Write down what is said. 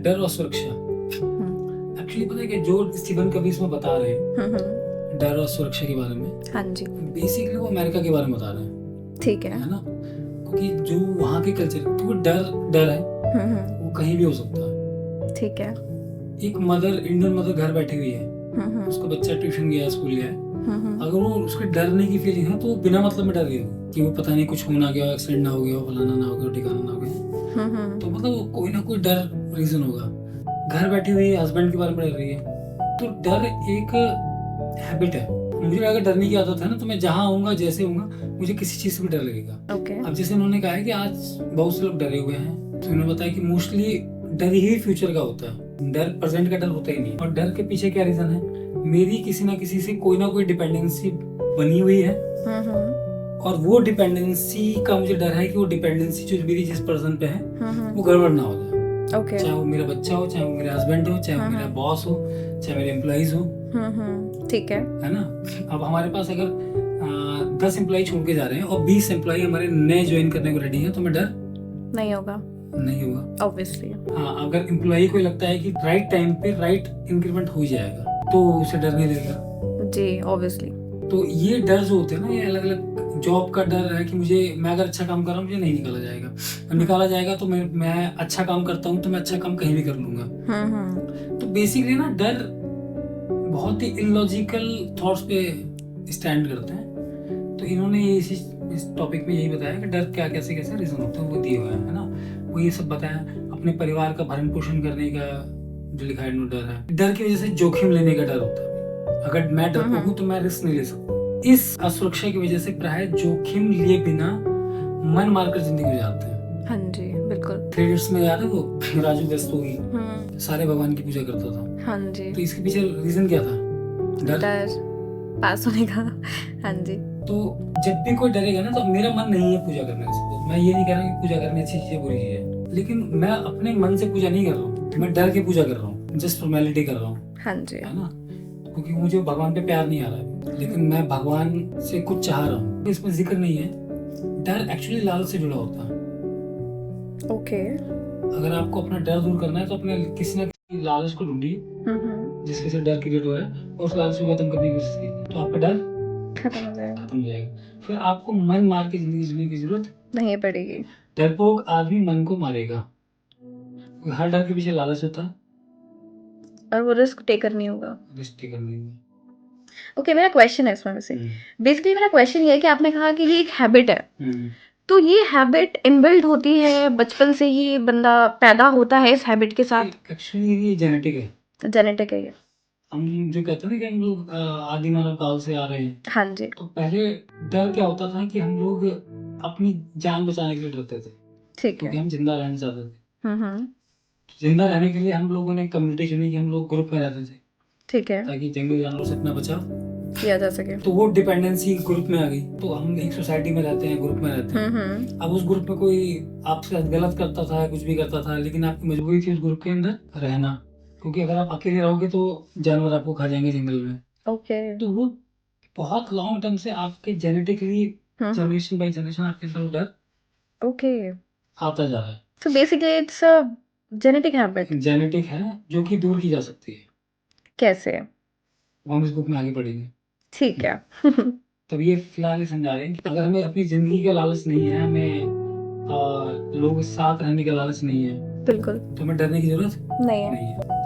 डर और सुरक्षा। हम्म, एक्चुअली पता है कि जो स्टीवन कवी इसमें बता रहे हैं डर और सुरक्षा के बारे में, हाँ जी, बेसिकली वो अमेरिका के बारे में बता रहे हैं, ठीक है। है ना। क्योंकि जो वहाँ के कल्चर, तो वो डर डर है, वो कहीं भी हो सकता है। ठीक है। एक इंडियन मदर घर बैठी हुई है, उसका बच्चा ट्यूशन गया, स्कूल गया है, अगर वो उसके डरने की फीलिंग है तो वो बिना मतलब में डर गई होगी कि वो पता नहीं कुछ हो ना गया, एक्सीडेंट ना हो गया, फलाना ना हो गया, ठिकाना ना हो गया, तो मतलब वो कोई ना कोई डर रीजन होगा। घर बैठी हुई हस्बैंड के बारे में डर रही है, तो डर एक हैबिट है। मुझे अगर डरने की आदत है ना, तो मैं जहाँ आऊंगा, जैसे होऊंगा, मुझे किसी चीज से भी डर लगेगा। ओके। अब जैसे उन्होंने कहा है कि आज बहुत से लोग डरे हुए हैं, तो उन्होंने बताया कि मोस्टली डर ही फ्यूचर का होता है, डर प्रेजेंट का डर होता ही नहीं। और डर के पीछे क्या रीजन है, मेरी किसी ना किसी से कोई ना कोई डिपेंडेंसी बनी हुई है, और वो डिपेंडेंसी का मुझे डर है कि वो डिपेंडेंसी जो मेरी जिस पर्सन पे है वो गड़बड़ ना हो जाए। ओके। चाहे वो मेरा बच्चा हो, चाहे वो मेरा हस्बैंड हो, चाहे वो मेरा बॉस हो, चाहे मेरे एम्प्लॉइज हो, ठीक है। ना। अब हमारे पास अगर 10 एम्प्लॉय छोड़ के जा रहे हैं और 20 एम्प्लॉय हमारे नए ज्वाइन करने को रेडी हैं, तो मैं डर नहीं होगा, नहीं होगा। ऑब्वियसली। हाँ, अगर एम्प्लॉय को लगता है कि राइट टाइम पे राइट इंक्रीमेंट हो जाएगा, तो उसे डर नहीं लगेगा। जी, ऑब्वियसली। तो ये डर जो होते हैं ना, ये अलग अलग जॉब का डर है कि मैं अगर अच्छा काम कर रहा हूँ, मुझे नहीं निकाला जाएगा, और निकाला जाएगा तो मैं अच्छा काम करता हूँ, तो मैं अच्छा काम कहीं भी कर लूंगा। तो बेसिकली ना, डर बहुत ही इलॉजिकल थॉट्स पे स्टैंड करते हैं। तो इन्होंने इस टॉपिक में यही बताया कि डर क्या, कैसे कैसे रीजन होते हैं, वो दिए हुए हैं, है ना। वो ये सब बताया, अपने परिवार का भरण पोषण करने का जो लिखा है, डर है। डर की वजह से जोखिम लेने का डर होता है, अगर मैं डरपोक हूँ तो मैं रिस्क नहीं ले सकता। इस असुरक्षा की वजह से प्राय जोखिम लिए बिना मन मारकर जिंदगी गुजारते हैं। हाँ जी, बिल्कुल। 3 Idiots में याद है वो राजू व्यस्त सारे भगवान की पूजा करता था। हाँ जी। तो इसके पीछे रीजन क्या था, डर पास होने का। हाँ जी। तो जब भी कोई डरेगा ना, तो मेरा मन नहीं है पूजा करने से। मैं ये नहीं कह रहा कि पूजा करनी अच्छी चीज है, बुरी चीज है, लेकिन मैं अपने मन से पूजा नहीं कर रहा हूँ, मैं डर के पूजा कर रहा हूँ, जस्ट फॉर्मेलिटी कर रहा हूँ, हाँ जी, है ना। क्योंकि मुझे भगवान पे प्यार नहीं आ रहा है, लेकिन मैं भगवान से कुछ चाह रहा हूँ। इसमें जिक्र नहीं है, डर एक्चुअली लालच से जुड़ा होता है। ओके। अगर आपको अपना डर दूर करना है, तो अपने किसी ना किसी लालच को ढूंढिए जिसके से डर क्रिएट हुआ है, और उस लालच को खत्म करने की कोशिश कीजिए, तो आपका डर खत्म हो जाएगा, खत्म हो जाएगा। फिर आपको मन मार के जिंदगी जीने की जरूरत नहीं पड़ेगी। डरपोक आदमी मन को मारेगा, हर डर के पीछे लालच होता है, और वो रिस्क टेकर नहीं होगा। रिस्क करने में। ओके, मेरा क्वेश्चन है इसमें से। बेसिकली मेरा क्वेश्चन ये है कि आपने कहा कि ये एक हैबिट है, तो ये हैबिट इनबिल्ट होती है, बचपन से ही बंदा पैदा होता है इस हैबिट के साथ? एक्चुअली ये जेनेटिक है, जेनेटिक है ये? हम जो कहते हैं ना कि हम लोग आदि मानव काल से आ रहे हैं। हाँ जी। तो पहले डर क्या होता था कि हम लोग अपनी जान बचाने के लिए डरते थे, ठीक क्योंकि है। हम जिंदा रहना चाहते थे। हम्म। जिंदा रहने के लिए हम लोगों ने कम्युनिटी चुनी कि हम लोग ग्रुप में रहते थे, ठीक है, ताकि जंगली जानवरों से अपना बचाव किया जा सके। तो वो डिपेंडेंसी ग्रुप में आ गई। तो हम एक सोसाइटी में रहते हैं, ग्रुप में रहते हैं। अब उस ग्रुप में कोई आपसे साथ गलत करता था, कुछ भी करता था, लेकिन आपकी मजबूरी थी उस ग्रुप के अंदर रहना, क्योंकि अगर आप अकेले रहोगे तो जानवर आपको खा जाएंगे जंगल में। ओके। तो वो बहुत लॉन्ग टर्म से आपके जेनेटिकली जनरेशन बाय जनरेशन आपके अंदर वो डर ओके, आता जा रहा है। So basically it's a genetic habit. Genetic है, जो कि दूर की जा सकती है, कैसे? वो हम इस बुक में आगे पढ़ेंगे। ठीक है। तब ये फिलहाल ये समझा रहे हैं कि अगर हमें अपनी जिंदगी का लालच नहीं है, हमें लोगों के साथ रहने का लालच नहीं है, बिल्कुल तो हमें डरने की जरूरत नहीं है। नहीं है।